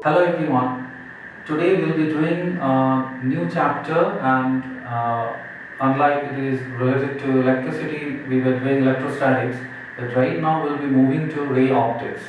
Hello everyone. Today we'll be doing a new chapter and unlike it is related to electricity, we were doing electrostatics, but right now we'll be moving to ray optics.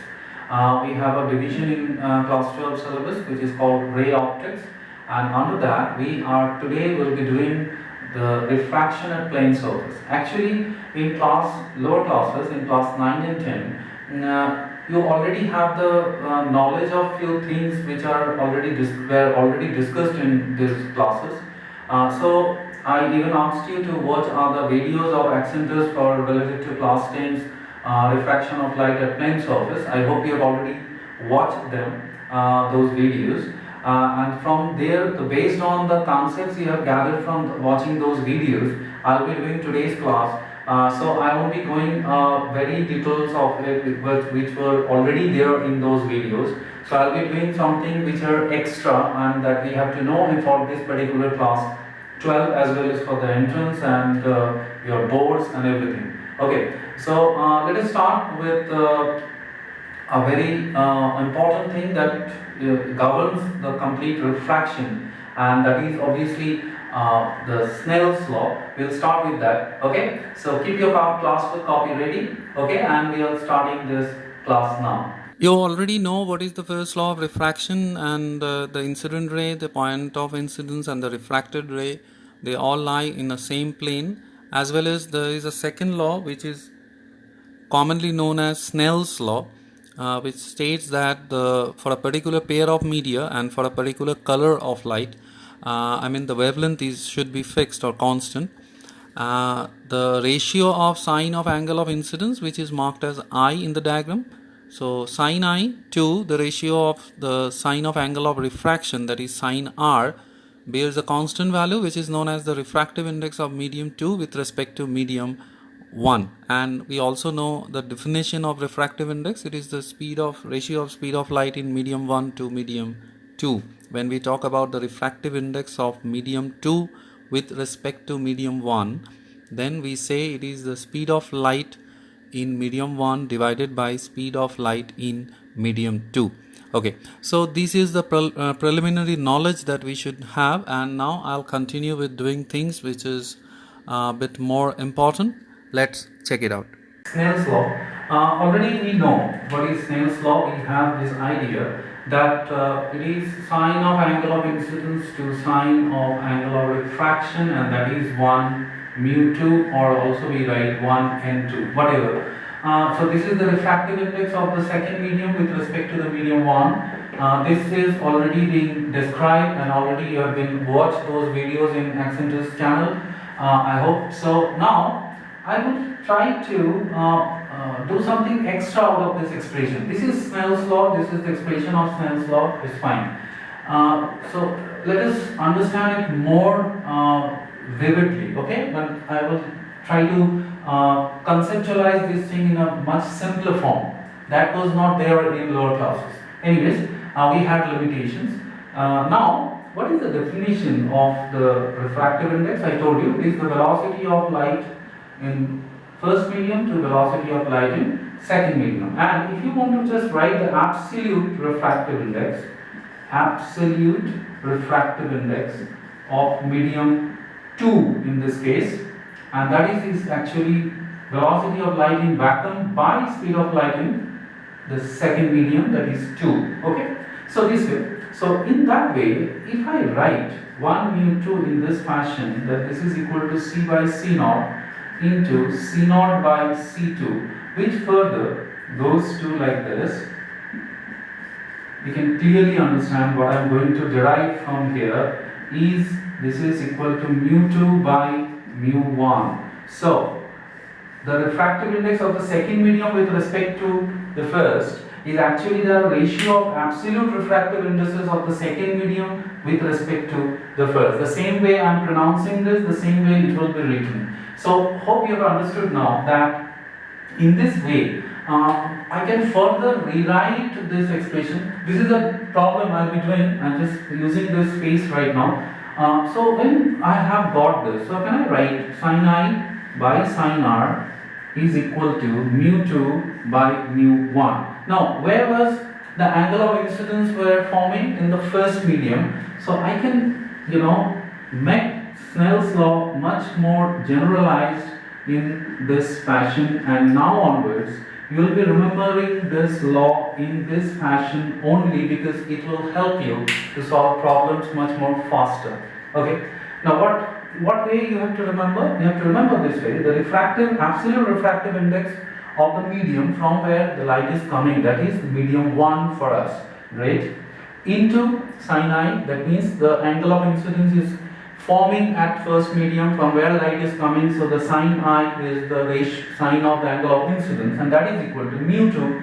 We have a division in class 12 syllabus which is called ray optics, and under that we are today will be doing the refraction at plane surface. Actually in lower classes in class 9 and 10, you already have the knowledge of few things which are were already discussed in these classes. So I even asked you to watch other videos of accenters for related to class 10's refraction of light at plane surface. I hope you have already watched them, those videos. And from there, based on the concepts you have gathered from watching those videos, I'll be doing today's class. So I won't be going very details of it which were already there in those videos. So I'll be doing something which are extra and that we have to know for this particular class 12 as well as for the entrance and your boards and everything. Okay, so let us start with a very important thing that governs the complete refraction, and that is obviously the Snell's law. We'll start with that. Okay, so keep your class book copy ready. Okay, and we are starting this class now. You already know what is the first law of refraction, and the incident ray, the point of incidence, and the refracted ray, they all lie in the same plane. As well as there is a second law which is commonly known as Snell's law, which states that for a particular pair of media and for a particular color of light, the wavelength should be fixed or constant. The ratio of sine of angle of incidence, which is marked as I in the diagram. So sine I to the ratio of the sine of angle of refraction, that is sine R, bears a constant value which is known as the refractive index of medium 2 with respect to medium 1. And we also know the definition of refractive index. It is the ratio of speed of light in medium 1 to medium 2. When we talk about the refractive index of medium 2 with respect to medium 1, then we say it is the speed of light in medium 1 divided by speed of light in medium 2. Okay, so this is the preliminary knowledge that we should have, and now I'll continue with doing things which is a bit more important. Let's check it out. Snell's law. Already we know what is Snell's law. We have this idea that it is sine of angle of incidence to sine of angle of refraction, and that is 1 mu 2, or also we write 1 n2, whatever. So this is the refractive index of the second medium with respect to the medium 1. This is already being described and already you have been watched those videos in Accenture's channel. I hope so. Now I will try to do something extra out of this expression. This is Snell's law, this is the expression of Snell's law, it's fine. So let us understand it more vividly, okay? But I will try to conceptualize this thing in a much simpler form. That was not there in lower classes. Anyways, we had limitations. Now, what is the definition of the refractive index? I told you, it is the velocity of light in first medium to velocity of light in second medium. And if you want to just write the absolute refractive index of medium 2 in this case, and that is actually velocity of light in vacuum by speed of light in the second medium, that is 2. Okay, so this way. So in that way, if I write 1 mu 2 in this fashion, that this is equal to C by C naught into C naught by C2, which further goes to like this, we can clearly understand what I am going to derive from here is this is equal to mu 2 by mu 1. So the refractive index of the second medium with respect to the first is actually the ratio of absolute refractive indices of the second medium with respect to the first. The same way I am pronouncing this, the same way it will be written. So hope you have understood now that in this way I can further rewrite this expression. This is a problem I will be doing. I am just using this space right now. So when I have got this, so can I write sin I by sin r is equal to mu 2 by mu 1. Now where was the angle of incidence were forming in the first medium. So I can, make Snell's law much more generalized in this fashion, and now onwards you will be remembering this law in this fashion only because it will help you to solve problems much more faster. Okay. Now what way you have to remember? You have to remember this way: the absolute refractive index of the medium from where the light is coming, that is medium 1 for us, right, into sin I, that means the angle of incidence is forming at first medium from where light is coming, so the sin I is the sine of the angle of incidence, and that is equal to mu 2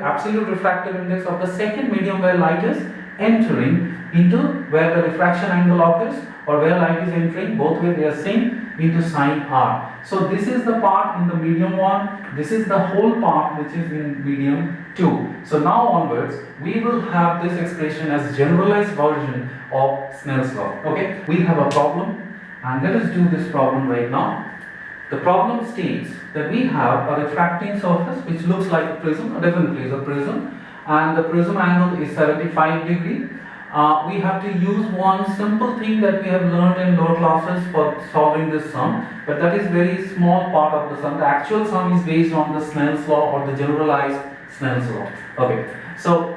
absolute refractive index of the second medium where light is entering into where the refraction angle occurs, or where light is entering, both ways they are same, into sin R. So this is the part in the medium 1, this is the whole part which is in medium 2. So now onwards we will have this expression as generalized version of Snell's law. Okay, we have a problem, and let us do this problem right now. The problem states that we have a refracting surface which looks like a prism, definitely is a prism, and the prism angle is 75 degree. We have to use one simple thing that we have learned in lower classes for solving this sum, but that is very small part of the sum. The actual sum is based on the Snell's law or the generalized Snell's law. Okay, so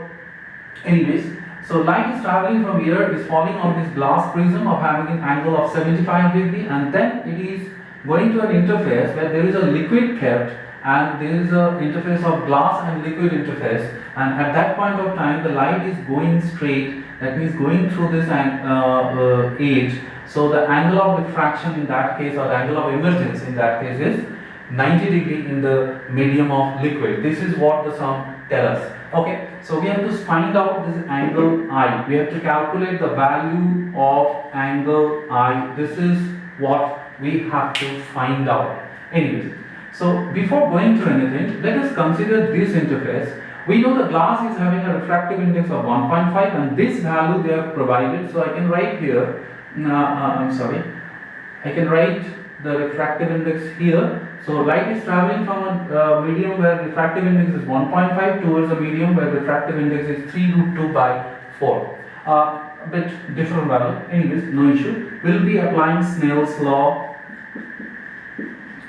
anyways, so light is traveling from here, is falling on this glass prism of having an angle of 75 degree, and then it is going to an interface where there is a liquid kept, and there is a interface of glass and liquid interface, and at that point of time the light is going straight, that means going through this edge. So the angle of diffraction in that case, or the angle of emergence in that case, is 90 degree in the medium of liquid. This is what the sum tells us. Okay, so we have to find out this angle I. We have to calculate the value of angle I. This is what we have to find out. Anyways, so before going to anything, let us consider this interface. We know the glass is having a refractive index of 1.5, and this value they have provided. So I can write here, I can write the refractive index here. So light is traveling from a medium where refractive index is 1.5 towards a medium where refractive index is 3√2/4. A bit different value. Anyways, no issue. We'll be applying Snell's law.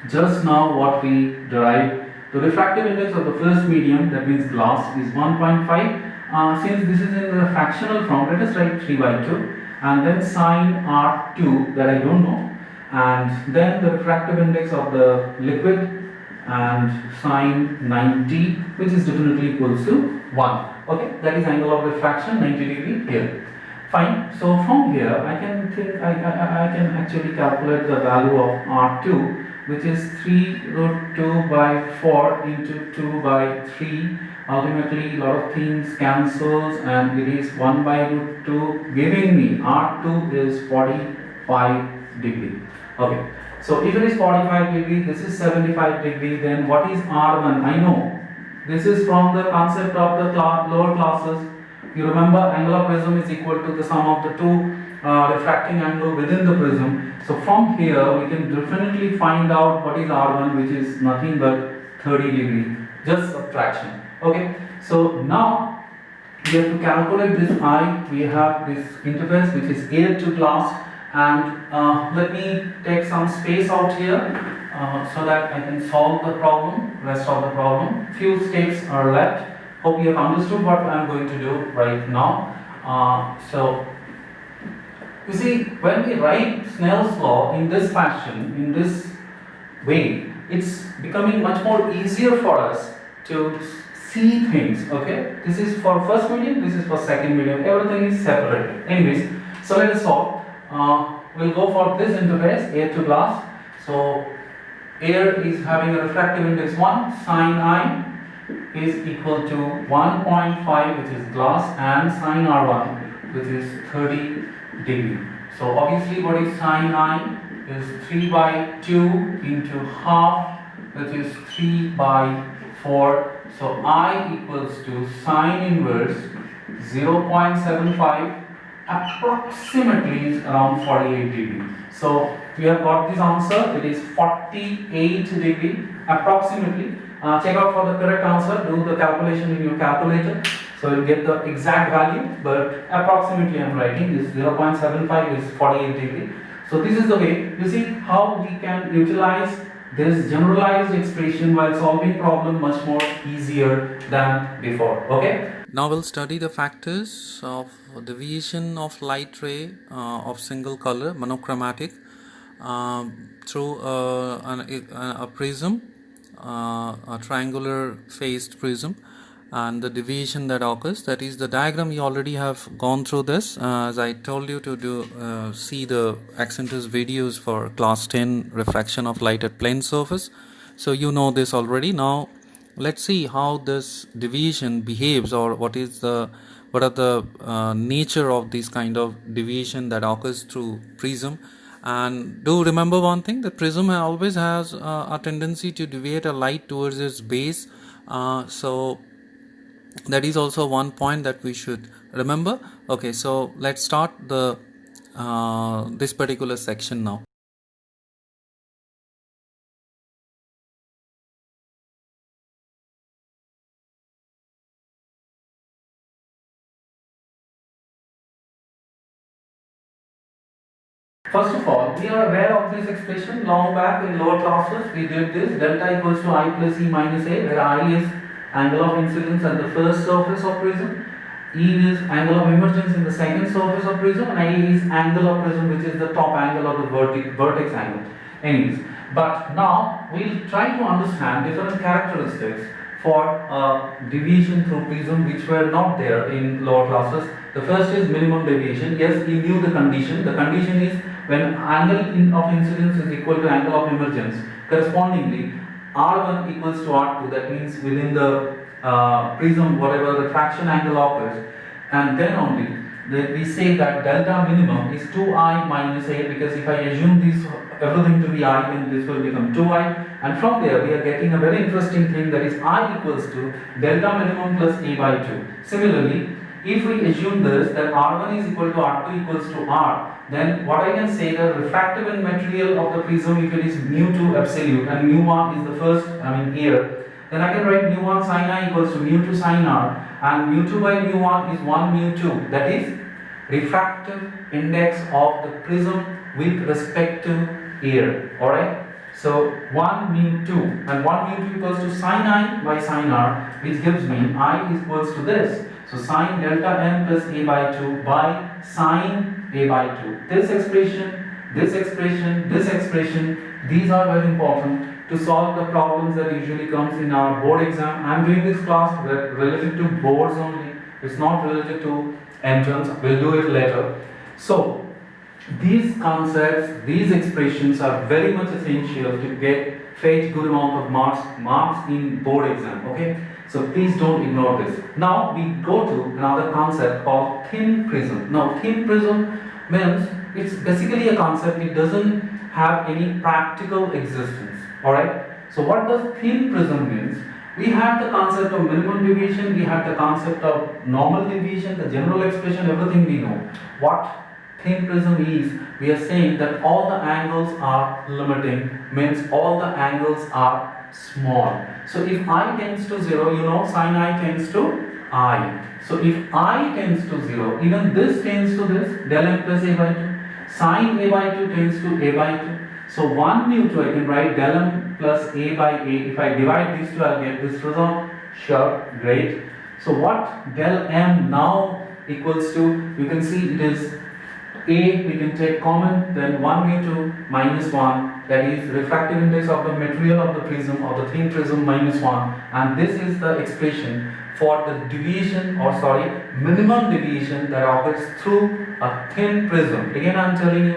Just now what we derived, the refractive index of the first medium, that means glass, is 1.5. Since this is in the fractional form, let us write 3/2, and then sin R2 that I don't know, and then the refractive index of the liquid, and sin 90, which is definitely equals to 1. Okay, that is angle of refraction 90 degree here. Fine. So from here I can can actually calculate the value of R2, which is 3√2/4 into 2/3. Ultimately a lot of things cancels, and it is 1/√2, giving me R2 is 45 degree. Okay, so if it is 45 degree, this is 75 degree, then what is R1? I know this is from the concept of the lower classes. You remember angle of prism is equal to the sum of the two refracting angle within the prism. So from here we can definitely find out what is R1, which is nothing but 30 degree, just subtraction. Okay, so now we have to calculate this I. We have this interface which is air to glass, and let me take some space out here so that I can solve the problem, rest of the problem. Few steps are left. Hope you have understood what I am going to do right now. So you see, when we write Snell's law in this fashion, in this way, it's becoming much more easier for us to see things. Okay, this is for first medium, this is for second medium, everything is separated. Anyways, so let us solve. We'll go for this interface, air to glass. So air is having a refractive index 1, sin I is equal to 1.5, which is glass, and sin R1, which is 30 degree. So obviously what is sin I is 3/2 into half, which is 3/4. So I equals to sin inverse 0.75, approximately is around 48 degree. So we have got this answer. It is 48 degree approximately, check out for the correct answer, do the calculation in your calculator. So you'll get the exact value, but approximately I'm writing is 0.75 is 48 degree. So this is the way, you see how we can utilize this generalized expression while solving problem much more easier than before. Okay. Now we'll study the factors of deviation of light ray of single color, monochromatic, through a prism, a triangular faced prism, and the deviation that occurs. That is the diagram. You already have gone through this, as I told you to do see the Accentus videos for class 10 refraction of light at plane surface. So you know this already. Now let's see how this deviation behaves, or what are the nature of this kind of deviation that occurs through prism. And do remember one thing, the prism always has a tendency to deviate a light towards its base, so that is also one point that we should remember. Okay, so let's start the this particular section now. First of all, we are aware of this expression long back in lower classes. We did this delta equals to I plus E minus A, where I is angle of incidence at the first surface of prism, E is angle of emergence in the second surface of prism, and A is angle of prism, which is the top angle of the vertex angle. Anyways, but now we'll try to understand different characteristics for deviation through prism which were not there in lower classes. The first is minimum deviation. Yes, we knew the condition. The condition is when angle of incidence is equal to angle of emergence. Correspondingly, R1 equals to R2. That means within the prism, whatever refraction angle occurs, and then only we say that delta minimum is 2I minus A, because if I assume this everything to be I, then this will become 2I, and from there we are getting a very interesting thing, that is I equals to delta minimum plus A by 2. Similarly, if we assume this, that R1 is equal to R2 equals to R, then what I can say, the refractive material of the prism, if it is mu2 absolute and mu1 is the first, here, then I can write mu1 sin I equals to mu2 sin R, and mu2 by mu1 is 1 mu2, that is refractive index of the prism with respect to air. Alright, so 1 mu2, and 1 mu2 equals to sin I by sin R, which gives me I equals to this. So sin delta m plus A by 2 by sin A by 2. This expression, this expression, this expression, these are very important to solve the problems that usually comes in our board exam. I am doing this class related to boards only. It's not related to entrance. We'll do it later. So these concepts, these expressions are very much essential to fetch good amount of marks in board exam. Okay. So please don't ignore this. Now we go to another concept of thin prism. Now thin prism means it's basically a concept. It doesn't have any practical existence. Alright. So what does thin prism means? We had the concept of minimum deviation. We had the concept of normal deviation, the general expression, everything we know. What thin prism is, we are saying that all the angles are limiting, means all the angles are small. So if I tends to 0, you know sin I tends to I. So if I tends to 0, even this tends to this, del m plus A by 2. Sin A by 2 tends to A by 2. So 1 mu2 I can write del m plus A by A. If I divide these two, I'll get this result. Sure, great. So what del m now equals to, you can see it is A, we can take common, then 1 mu2 minus 1, that is refractive index of the material of the prism, or the thin prism, minus 1, and this is the expression for the deviation, or minimum deviation that occurs through a thin prism. Again I am telling you,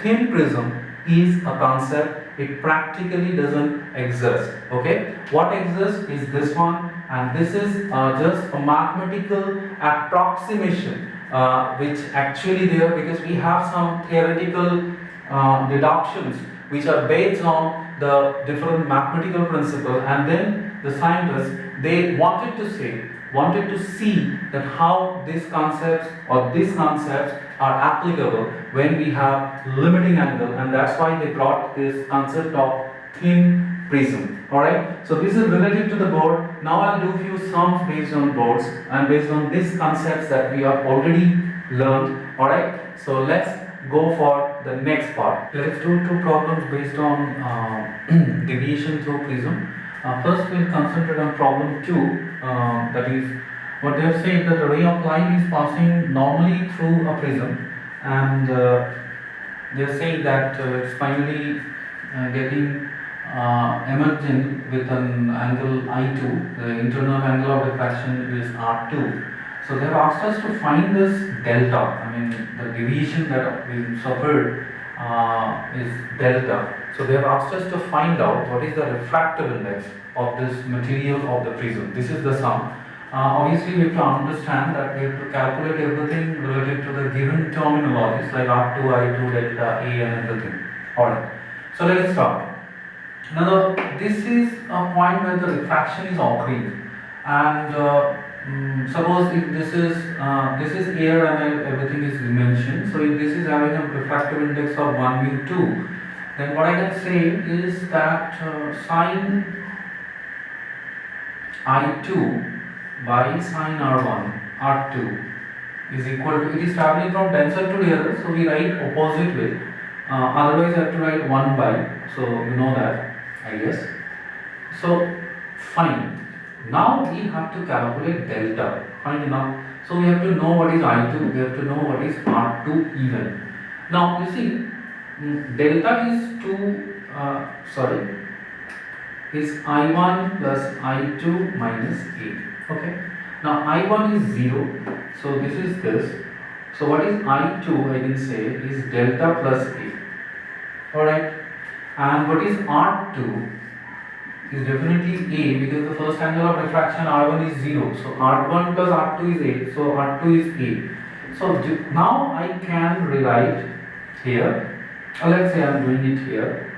thin prism is a concept, it practically doesn't exist. Okay, what exists is this one, and this is just a mathematical approximation which actually there, because we have some theoretical deductions which are based on the different mathematical principles, and then the scientists, they wanted to see that how these concepts are applicable when we have limiting angle, and that's why they brought this concept of thin prism. Alright, so this is related to the board. Now I'll do few sums based on boards and based on these concepts that we have already learned. Alright, so let's go for the next part. Let's do two problems based on deviation through prism. First we'll concentrate on problem 2, that is what they have said, that a ray of light is passing normally through a prism, and they are saying that it's finally getting emerging with an angle I2. The internal angle of refraction is R2. So they have asked us to find this delta. I mean, the deviation that we suffered is delta. So they have asked us to find out what is the refractive index of this material of the prism. This is the sum. Obviously, we have to understand that we have to calculate everything related to the given terminologies like R2, I2, delta, A, and everything. Alright. So let us start. Now, this is a point where the refraction is occurring, and suppose if this is air and everything is mentioned. So if this is having a refractive index of 1 mu 2, then what I can say is that sine I2 by sine R2 is equal to, it is traveling from denser to rarer, so we write opposite way. Otherwise I have to write 1 by, so you know that, I guess. So fine. Now we have to calculate delta. Fine enough. So we have to know what is I2, we have to know what is R2 even. Now you see, delta is I1 plus I2 minus A. Okay. Now I1 is 0, so this is this. So what is I2, I can say, is delta plus A. Alright. And what is R2 is definitely A, because the first angle of refraction R1 is 0. So R1 plus R2 is A. So R2 is A. So now I can rewrite here. Let's say I am doing it here.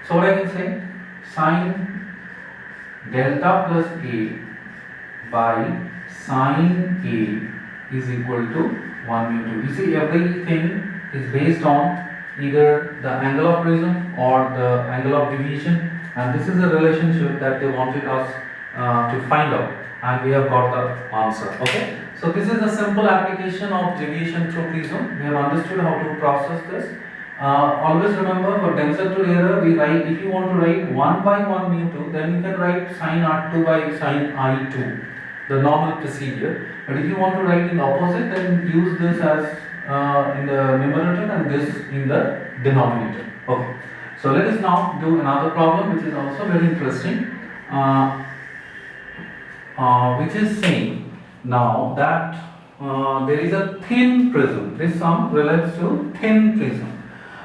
So what I can say, sine delta plus A by sine A is equal to 1 mu 2. You see, everything is based on either the angle of prism or the angle of deviation, and this is a relationship that they wanted us to find out, and we have got the answer. Okay, so this is a simple application of deviation through prism. We have understood how to process this. Always remember, for denser to rarer, we write, if you want to write 1 by 1 mu 2, then you can write sine R2 by sine I2, the normal procedure. But if you want to write in opposite, then use this as in the numerator and this in the denominator. Okay. So let us now do another problem which is also very interesting, which is saying now that there is a thin prism. This sum relates to thin prism.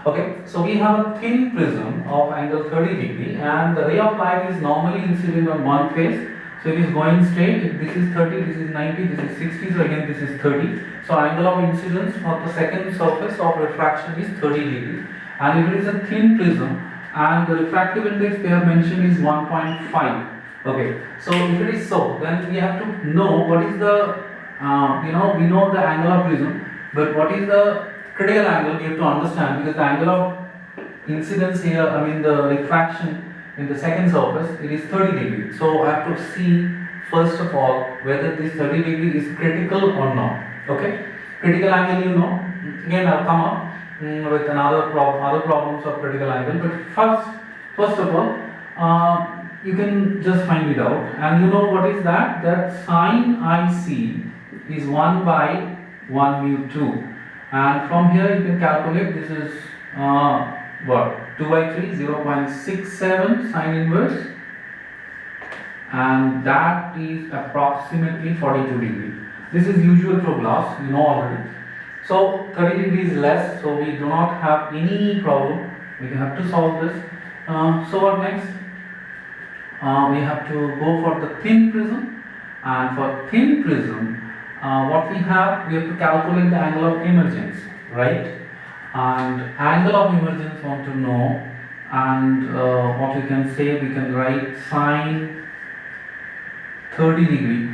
Okay, so we have a thin prism of angle 30 degree, and the ray of light is normally incident on one face. So it is going straight. If this is 30, this is 90, this is 60, so again this is 30. So angle of incidence for the second surface of refraction is 30 degree. And if it is a thin prism and the refractive index they have mentioned is 1.5. Okay, so if it is so, then we have to know what is the, we know the angle of prism, but what is the critical angle we have to understand, because the angle of incidence here, I mean the refraction in the second surface, it is 30 degree. So I have to see first of all whether this 30 degree is critical or not. Okay, critical angle, you know. Again I'll come up with other problems of critical angle, but first of all, you can just find it out, and you know what is that? That sine IC is 1 by 1 mu 2. And from here you can calculate, this is what, 2 by 3, 0.67 sine inverse, and that is approximately 42 degree. This is usual for glass, you know already. So 30 degree is less, so we do not have any problem. We have to solve this. So what next? We have to go for the thin prism, and for thin prism, what we have to calculate the angle of emergence, right? And angle of emergence want to know, and what we can say, we can write sine 30 degree.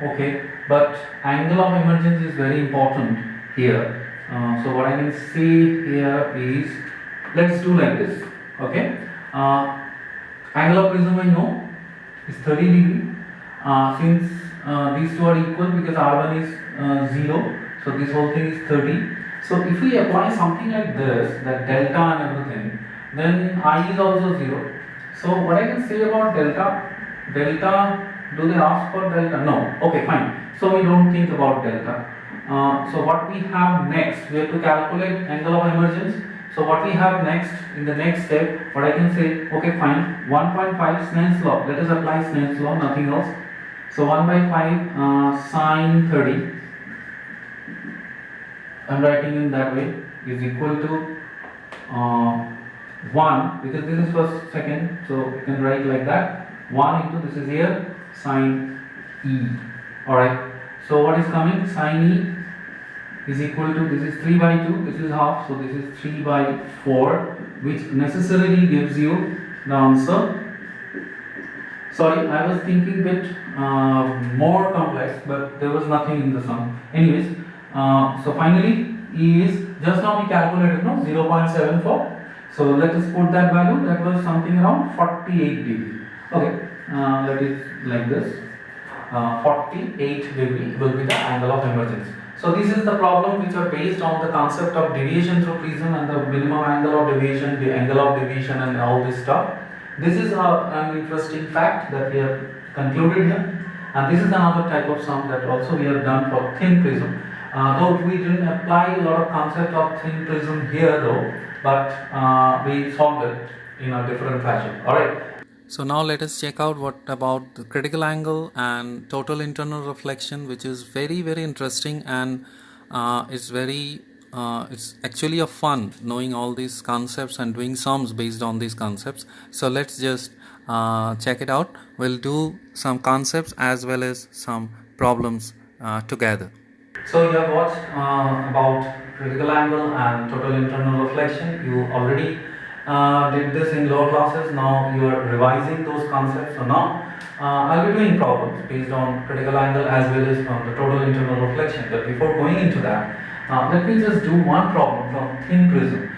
Okay, but angle of emergence is very important here. So what I can say here is, let's do like this. Okay. Angle of prism I know is 30 degree. Since these two are equal because R1 is 0, so this whole thing is 30. So if we apply something like this, that delta and everything, then I is also 0. So what I can say about delta? Delta, do they ask for delta? No. Okay, fine. So we don't think about delta. So what we have next, we have to calculate angle of emergence. So what we have next, in the next step, what I can say, okay fine, 1.5 Snell's law, let us apply Snell's law, nothing else. So 1 by 5 sine 30, I am writing in that way, is equal to 1, because this is first second, so you can write like that, 1 into this is here, sine E. Alright, so what is coming? Sine E is equal to, this is 3 by 2, this is half, so this is 3 by 4, which necessarily gives you the answer. Sorry, I was thinking bit more complex, but there was nothing in the sum. Anyways, so finally E is, just now we calculated, no, 0.74. So let us put that value, that was something around 48 degree. Okay, let it like this. 48 degree will be the angle of emergence. So this is the problem which are based on the concept of deviation through prism and the minimum angle of deviation, the angle of deviation and all this stuff. This is an interesting fact that we have concluded here, and this is another type of sum that also we have done for thin prism. Though we didn't apply a lot of concept of thin prism here though, but we solved it in a different fashion. Alright. So now let us check out what about the critical angle and total internal reflection, which is very interesting, and it's actually a fun knowing all these concepts and doing sums based on these concepts. So let's just check it out. We'll do some concepts as well as some problems together. So you have watched about critical angle and total internal reflection. You already did this in lower classes. Now you are revising those concepts. So now I'll be doing problems based on critical angle as well as on the total internal reflection. But before going into that, let me just do one problem from thin prism.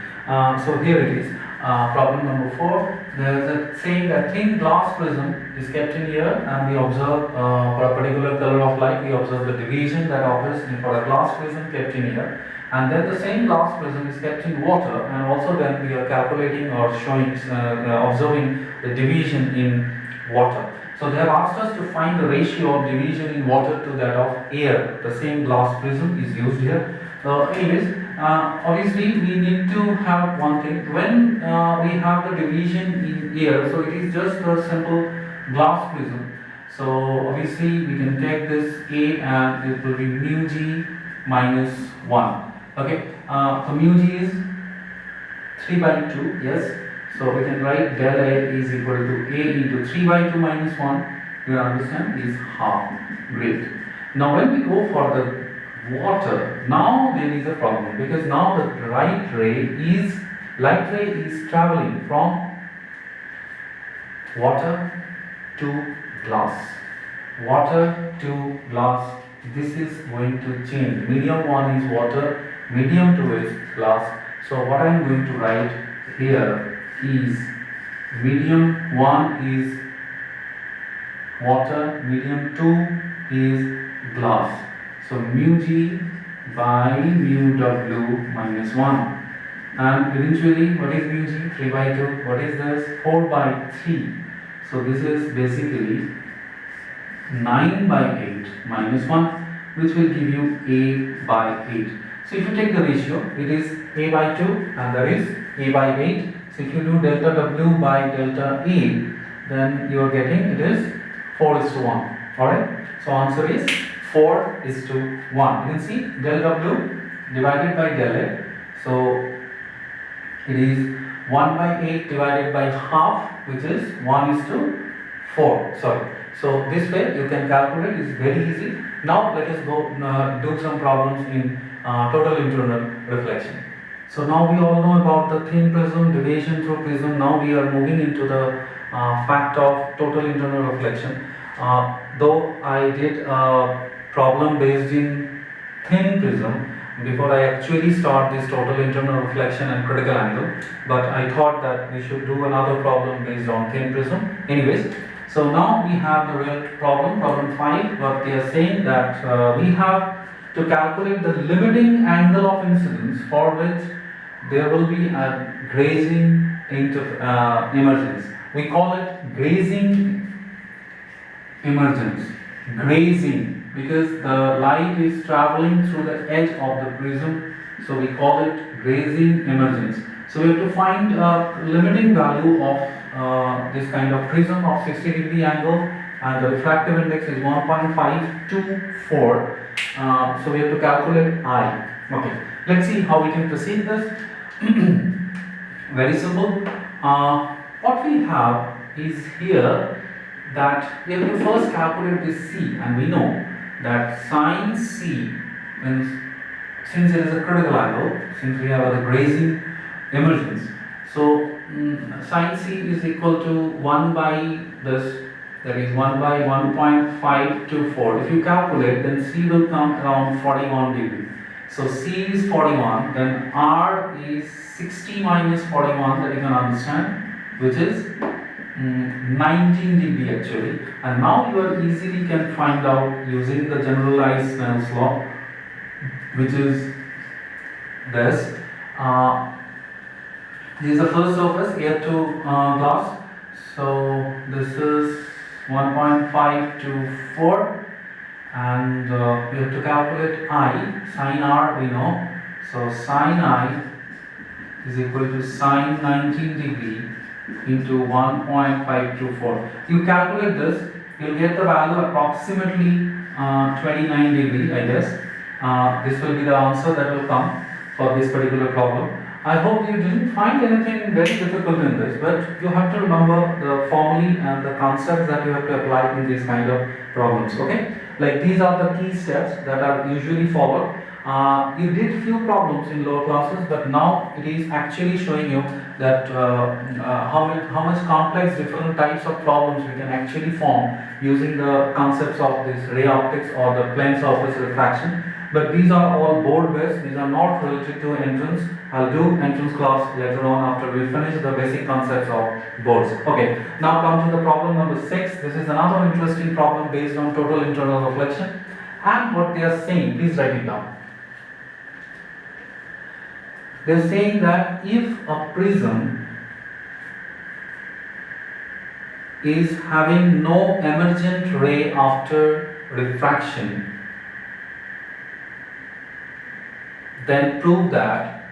So here it is. Problem number 4. There is a saying that thin glass prism is kept in here, and we observe for a particular color of light, we observe the deviation that occurs for a glass prism kept in here, and then the same glass prism is kept in water, and also then we are calculating or showing observing the deviation in water. So they have asked us to find the ratio of deviation in water to that of air. The same glass prism is used here. Anyways, obviously we need to have one thing. When we have the deviation in air, so it is just a simple glass prism. So obviously we can take this A and it will be mu g minus 1. Okay, so mu g is 3 by 2, yes. So we can write del A is equal to A into 3 by 2 minus 1, you understand, is half. Great. Now when we go for the water, now there is a problem, because now the light ray is traveling from water to glass. Water to glass, this is going to change. Medium 1 is water, medium 2 is glass. So what I am going to write here is medium 1 is water, medium 2 is glass. So mu g by mu w minus 1. And eventually, what is mu g? 3 by 2. What is this? 4 by 3. So this is basically 9 by 8 minus 1, which will give you A by 8. So if you take the ratio, it is A by 2 and that is A by 8. So if you do delta W by delta A, then you are getting it is 4:1. Alright. So answer is 4:1. You can see del W divided by del A. So it is 1 by 8 divided by half, which is 1:4. Sorry. So this way you can calculate, it's very easy. Now let us go do some problems in total internal reflection. So now we all know about the thin prism, deviation through prism. Now we are moving into the fact of total internal reflection. Though I did a problem based in thin prism, before I actually start this total internal reflection and critical angle, but I thought that we should do another problem based on thin prism. Anyways, so now we have the real problem, problem 5, what they are saying that we have to calculate the limiting angle of incidence for which there will be a grazing emergence. We call it grazing emergence. Grazing, because the light is traveling through the edge of the prism, so we call it grazing emergence. So we have to find a limiting value of this kind of prism of 60 degree angle, and the refractive index is 1.524. So we have to calculate I. Okay, let's see how we can proceed this. Very simple. What we have is here that we have to first calculate this C, and we know that sine C means, since it is a critical angle, since we have a grazing emergence, so sine C is equal to 1 by this, that is 1 by 1.524. If you calculate, then C will come around 41 degree. So C is 41, then R is 60 minus 41, that you can understand, which is 19 degree actually. And now you are easily can find out using the generalized Snell's law, which is this. This is the first surface, air to glass. So this is 1.524, and we have to calculate I. Sine R we know. So sine I is equal to sine 19 degree into 1.524. You calculate this, you'll get the value approximately 29 degree, I guess. This will be the answer that will come for this particular problem. I hope you didn't find anything very difficult in this, but you have to remember the formulae and the concepts that you have to apply in these kind of problems. Okay, like these are the key steps that are usually followed. You did few problems in lower classes, but now it is actually showing you that how much complex different types of problems we can actually form using the concepts of this ray optics or the plane surface refraction. But these are all board based, these are not related to entrance. I'll do entrance class later on after we finish the basic concepts of boards. Okay, now come to the problem number 6. This is another interesting problem based on total internal reflection, and what they are saying, please write it down. They're saying that if a prism is having no emergent ray after refraction, then prove that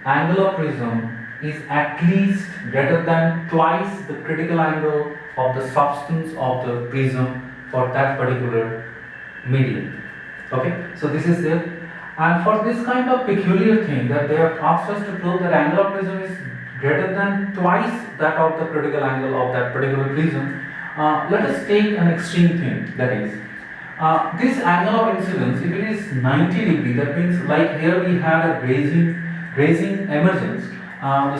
angle of prism is at least greater than twice the critical angle of the substance of the prism for that particular medium. Okay, so this is it. And for this kind of peculiar thing that they have asked us to prove that angle of prism is greater than twice that of the critical angle of that particular prism, let us take an extreme thing, that is, this angle of incidence, if it is 90 degree, that means like here we had a grazing emergence.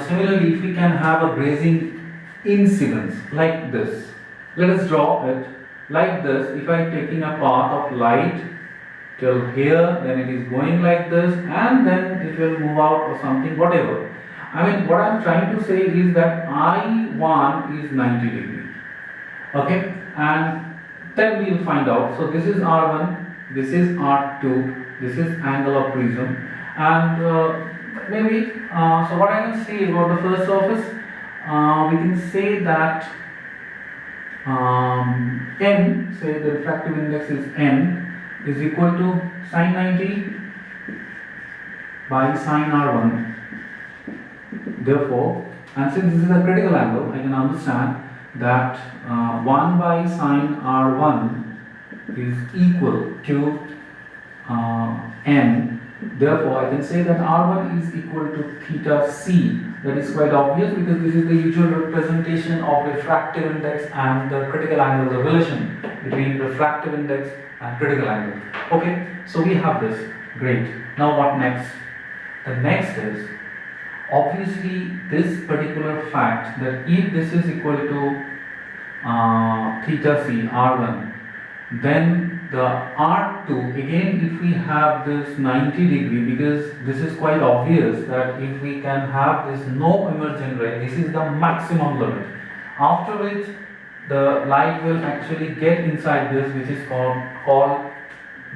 Similarly, if we can have a grazing incidence like this, let us draw it like this. If I am taking a path of light till here, then it is going like this, and then it will move out or something, whatever. I mean, what I am trying to say is that I1 is 90 degree. Okay, and then we will find out. So this is R1, this is R2, this is angle of prism, and maybe, so what I can say about the first surface, we can say that n, say the refractive index is n, is equal to sine 90 by sine R1. Therefore, and since this is a critical angle, I can understand that 1 by sine R1 is equal to n. Therefore, I can say that R1 is equal to theta c. That is quite obvious because this is the usual representation of refractive index and the critical angle, the relation between refractive index and critical angle. Okay, so we have this. Great. Now what next? The next is obviously this particular fact that if this is equal to theta c R1, then the R2, again if we have this 90 degree, because this is quite obvious that if we can have this no emergent ray, this is the maximum limit, after which the light will actually get inside this, which is called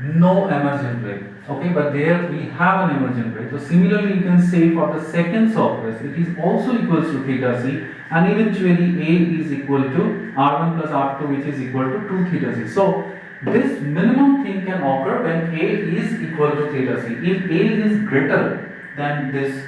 no emergent ray. Okay, but there we have an emergent ray. So similarly you can say for the second surface it is also equals to theta c, and eventually A is equal to R1 plus R2, which is equal to 2 theta c. So this minimum thing can occur when A is equal to theta c. If A is greater than this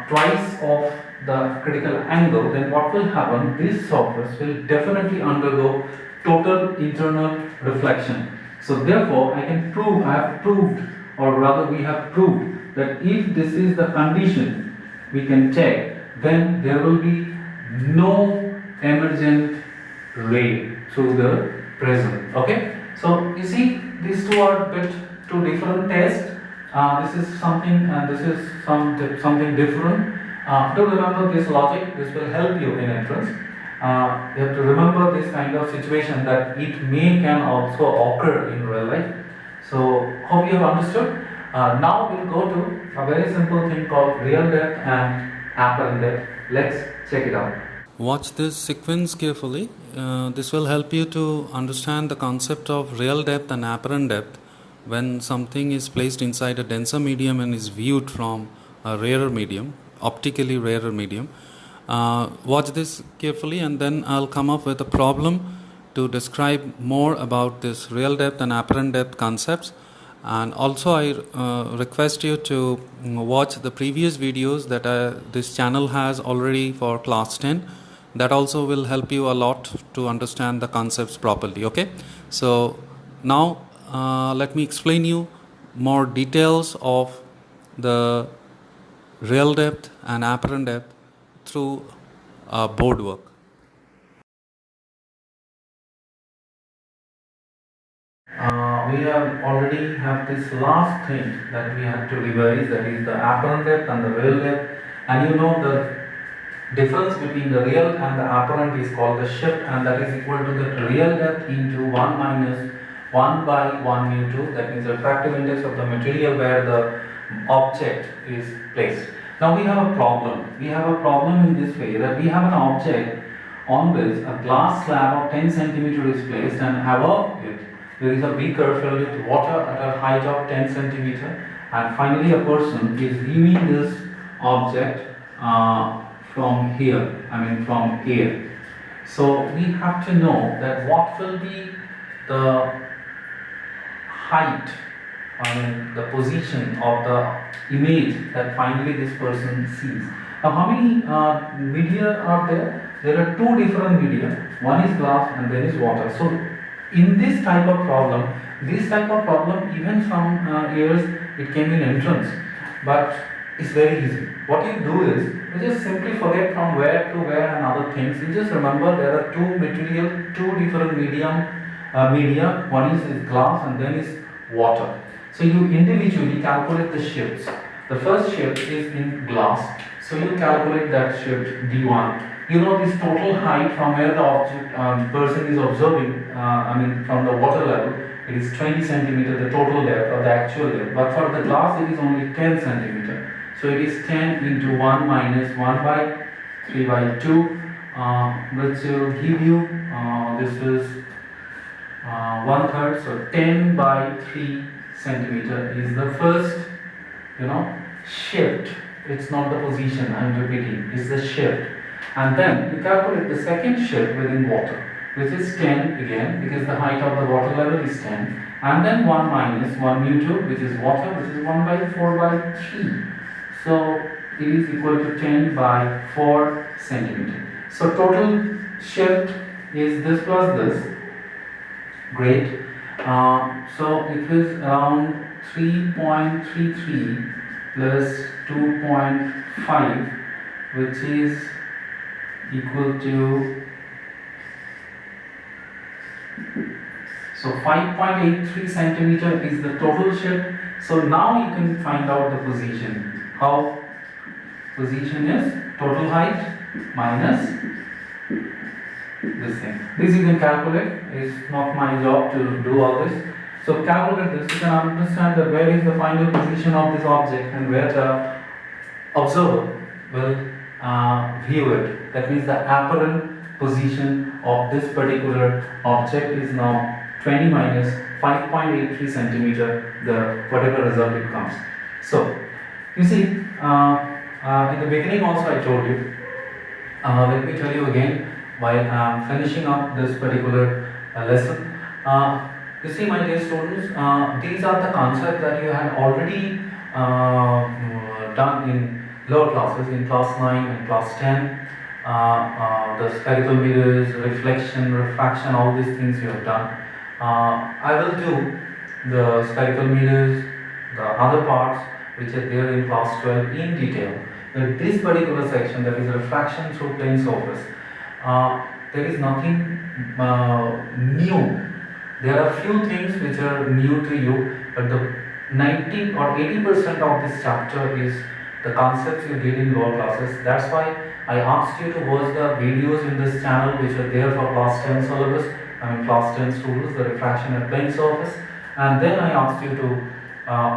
twice of the critical angle, then what will happen? This surface will definitely undergo total internal reflection. So therefore, I have proved, or rather we have proved, that if this is the condition we can check, then there will be no emergent ray through the prism. Okay, so you see these two are two different tests. This is something and this is something different. Do remember this logic. This will help you in entrance. You have to remember this kind of situation that it can also occur in real life. So hope you have understood. Now we'll go to a very simple thing called real depth and apparent depth. Let's check it out. Watch this sequence carefully. This will help you to understand the concept of real depth and apparent depth when something is placed inside a denser medium and is viewed from a rarer medium, optically rarer medium. Watch this carefully, and then I'll come up with a problem to describe more about this real depth and apparent depth concepts. And also I request you to watch the previous videos that this channel has already for class 10. That also will help you a lot to understand the concepts properly. Okay, so now let me explain you more details of the real depth and apparent depth through board work. We have already have this last thing that we have to revise, that is the apparent depth and the real depth. And you know the difference between the real and the apparent is called the shift, and that is equal to the real depth into 1 minus 1 by 1 mu 2, that means the refractive index of the material where the object is placed. Now we have a problem. We have a problem in this way, that we have an object on which a glass slab of 10 centimeter is placed, and above it there is a beaker filled with water at a height of 10 centimeter, and finally a person is viewing this object from here, from here. So we have to know that what will be the height, the position of the image that finally this person sees. Now how many media are there? There are two different media. One is glass and then is water. So in this type of problem, even from years it came in entrance, but it's very easy. What you do is, you just simply forget from where to where and other things. You just remember there are two different media. One is glass and then is water. So you individually calculate the shifts. The first shift is in glass, so you calculate that shift d1. You know this total height from where the object person is observing, from the water level, it is 20 centimeter, the total depth or the actual depth. But for the glass, it is only 10 centimeter. So it is 10 into 1 minus 1 by 3 by 2, which will give you, this is 1/3, so 10 by 3 centimeter is the first, shift. It's not the position, I'm repeating, it's the shift. And then you calculate the second shift within water, which is 10 again, because the height of the water level is 10. And then 1 minus 1 mu 2, which is water, which is 1 by 4 by 3. So it is equal to 10 by 4 centimeter. So total shift is this plus this. Great. So it is around 3.33 plus 2.5, which is equal to, so 5.83 centimeter is the total shift. So now you can find out the position. How? Position is total height minus this thing. This you can calculate. It's not my job to do all this. So calculate this. You can understand that where is the final position of this object and where the observer will view it. That means the apparent position of this particular object is now 20 minus 5.83 centimeter, the whatever result it comes. So you see, in the beginning also I told you, let me tell you again while finishing up this particular lesson. You see, my dear students, these are the concepts that you had already done in lower classes, in class 9 and class 10. The spherical mirrors, reflection, refraction, all these things you have done. I will do the spherical mirrors, the other parts which are there in class 12 in detail. But this particular section, that is refraction through plane surface, there is nothing new. There are few things which are new to you, but the 90 or 80% of this chapter is the concepts you did in lower classes. That's why I asked you to watch the videos in this channel which are there for class 10 syllabus, class 10 students, the refraction and plane surface, and then I asked you to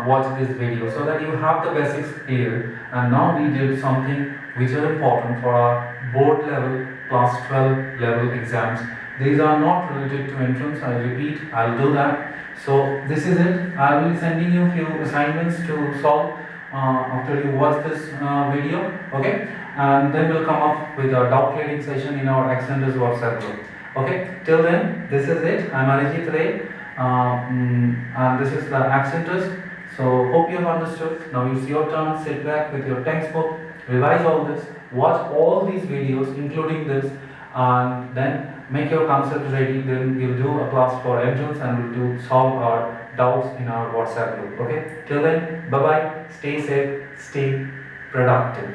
watch this video so that you have the basics clear. And now we did something which are important for our board level, class 12 level exams. These are not related to entrance, I repeat, I'll do that. So this is it. I will be sending you a few assignments to solve after you watch this video, okay? And then we'll come up with a doubt clearing session in our Accenters WhatsApp group. Okay, till then, this is it. I'm Arijit Ray, and this is the Accenters. So hope you have understood. Now it's your turn. Sit back with your textbook, revise all this, watch all these videos, including this, and then make your concept ready. Then we'll do a class for entrance and we'll do solve our doubts in our WhatsApp group. Okay, till then, bye bye. Stay safe, stay productive.